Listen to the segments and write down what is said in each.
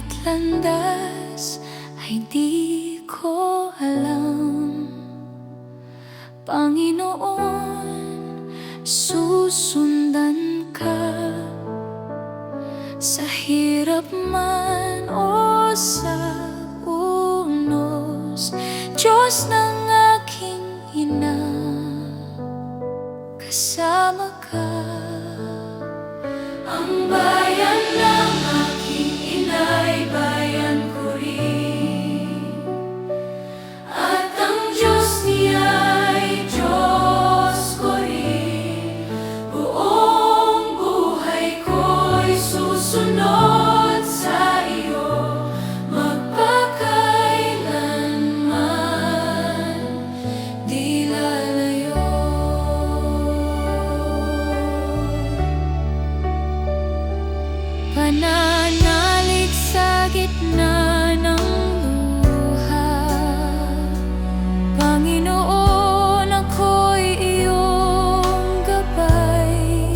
Kahit landas ay di ko alam, Panginoon, susundan ka. Sa hirap man o sa unos, Diyos ng aking ina, kasama ka. Ang bayan ng aking ina'y bayan ko rin, at ang Diyos niya'y Diyos ko rin. Buong buhay ko'y susunod sa iyo, magpakailanman di lalayo. Pananalig sa gitna ng luha, Panginoon, ako'y iyong gabay.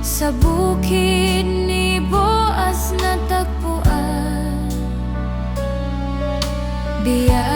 Sa bukid ni Boaz natagpuan, biyaya